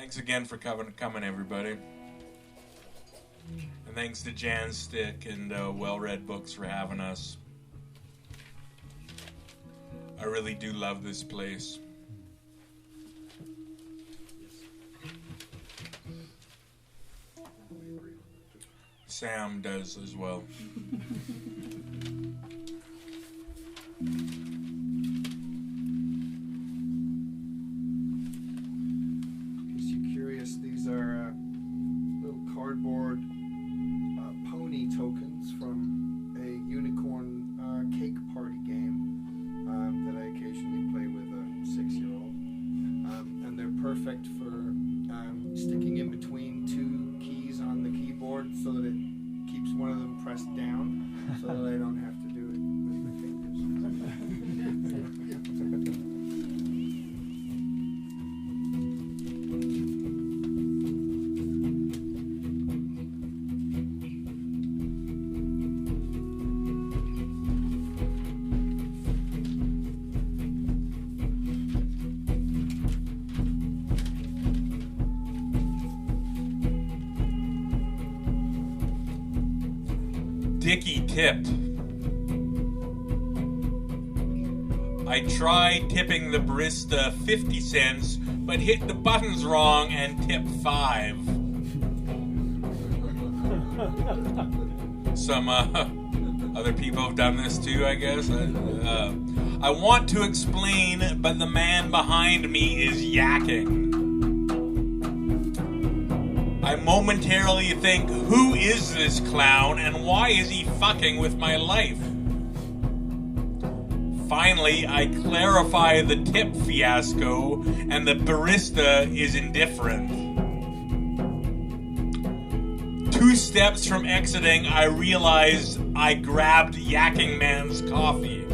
Thanks again for coming, everybody. And thanks to Jan Stick and Well Read Books for having us. I really do love this place. Sam does as well. These are little cardboard pony tokens from a unicorn cake party game that I occasionally play with a 6-year-old. And they're perfect for sticking in between two keys on the keyboard so that it keeps one of them pressed down so that I don't have to do it with my fingers. Dickie tipped. I tried tipping the barista 50 cents, but hit the buttons wrong and tipped 5. Some other people have done this too, I guess. I want to explain, but the man behind me is yakking. I momentarily think, who is this clown and why is he fucking with my life? Finally, I clarify the tip fiasco and the barista is indifferent. 2 steps from exiting, I realized I grabbed Yakking Man's coffee.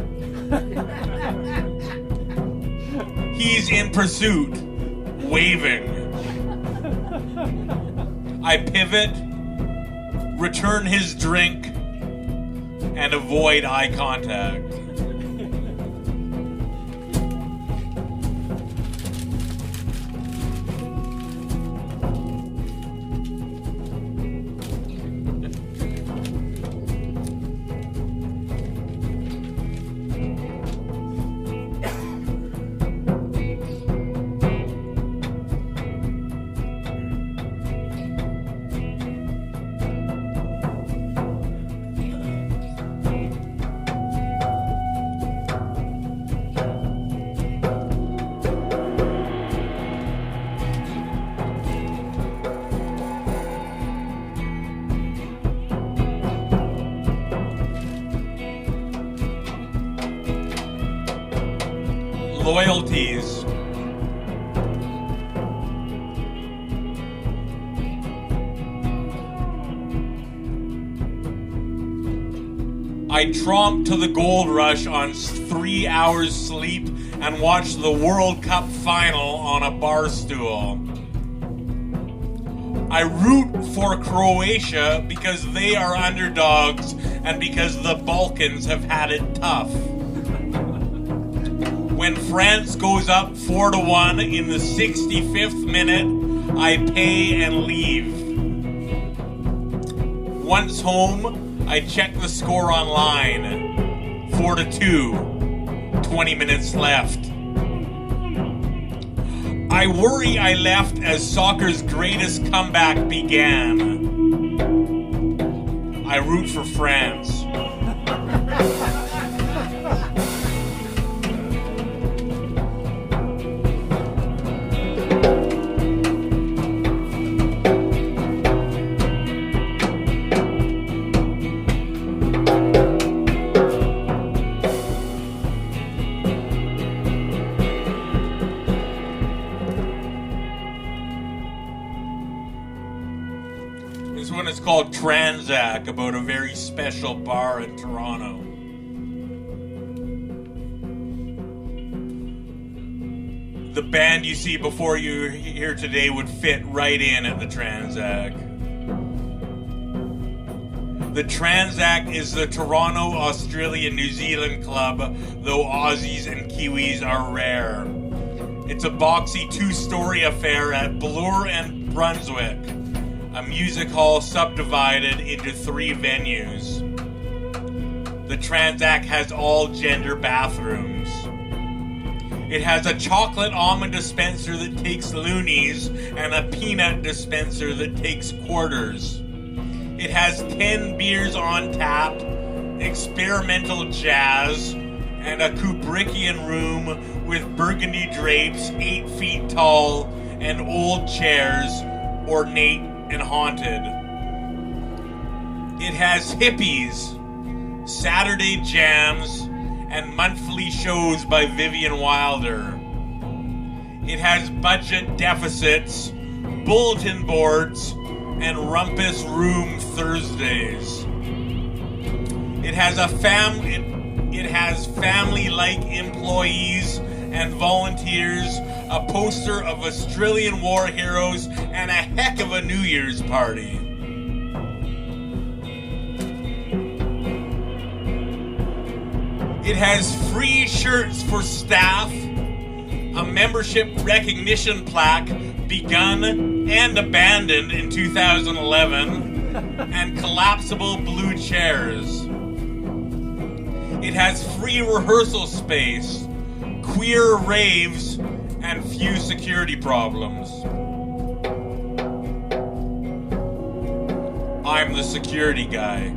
He's in pursuit, waving. I pivot, return his drink, and avoid eye contact. Loyalties. I tromped to the gold rush on 3 hours sleep and watched the World Cup final on a bar stool. I root for Croatia because they are underdogs and because the Balkans have had it tough. When France goes up 4-1 in the 65th minute, I pay and leave. Once home, I check the score online. 4-2, 20 minutes left. I worry I left as soccer's greatest comeback began. I root for France. This one is called Transac, about a very special bar in Toronto. The band you see before you here today would fit right in at the Transac. The Transac is the Toronto, Australia, New Zealand club, though Aussies and Kiwis are rare. It's a boxy two-story affair at Bloor and Brunswick, a music hall subdivided into 3 venues. The Transac has all gender bathrooms. It has a chocolate almond dispenser that takes loonies and a peanut dispenser that takes quarters. It has 10 beers on tap, experimental jazz, and a Kubrickian room with burgundy drapes 8 feet tall and old chairs, ornate and haunted. It has hippies, Saturday jams, and monthly shows by Vivian Wilder. It has budget deficits, bulletin boards, and rumpus room Thursdays. It has family-like employees and volunteers, a poster of Australian war heroes, and a heck of a New Year's party. It has free shirts for staff, a membership recognition plaque begun and abandoned in 2011, and collapsible blue chairs. It has free rehearsal space, queer raves, and few security problems. I'm the security guy.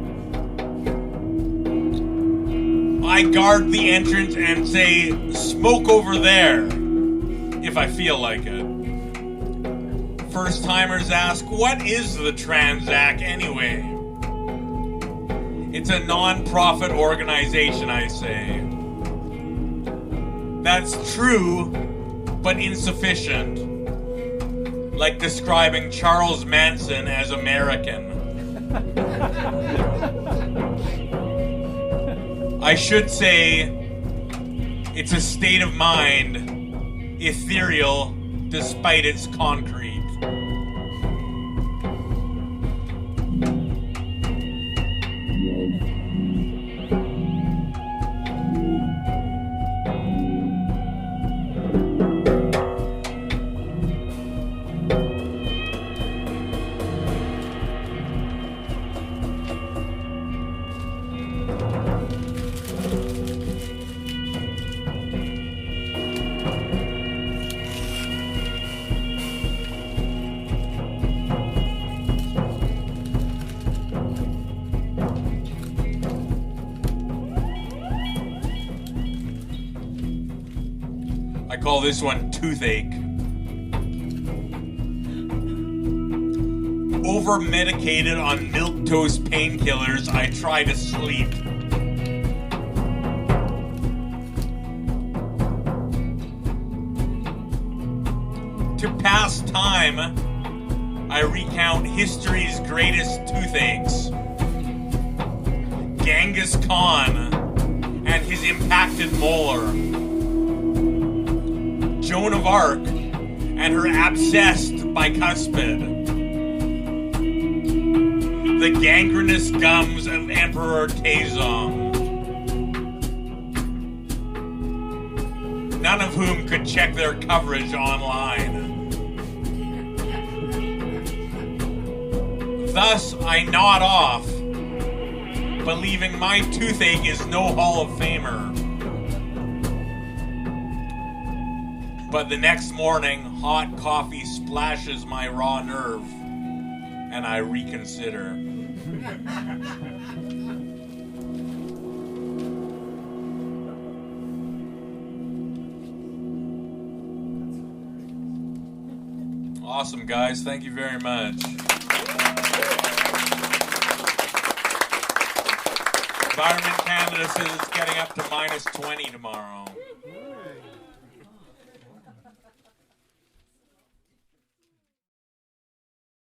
I guard the entrance and say, "Smoke over there," if I feel like it. First-timers ask, "What is the Transac anyway?" It's a non-profit organization, I say. That's true, but insufficient. Like describing Charles Manson as American. I should say it's a state of mind, ethereal despite its concrete. I call this one toothache. Over-medicated on milquetoast painkillers, I try to sleep. To pass time, I recount history's greatest toothaches. Genghis Khan and his impacted molar. Joan of Arc and her abscessed bicuspid. The gangrenous gums of Emperor Taizong. None of whom could check their coverage online. Thus, I nod off, believing my toothache is no Hall of Famer. But the next morning, hot coffee splashes my raw nerve, and I reconsider. Awesome, guys. Thank you very much. Environment Canada says it's getting up to -20 tomorrow.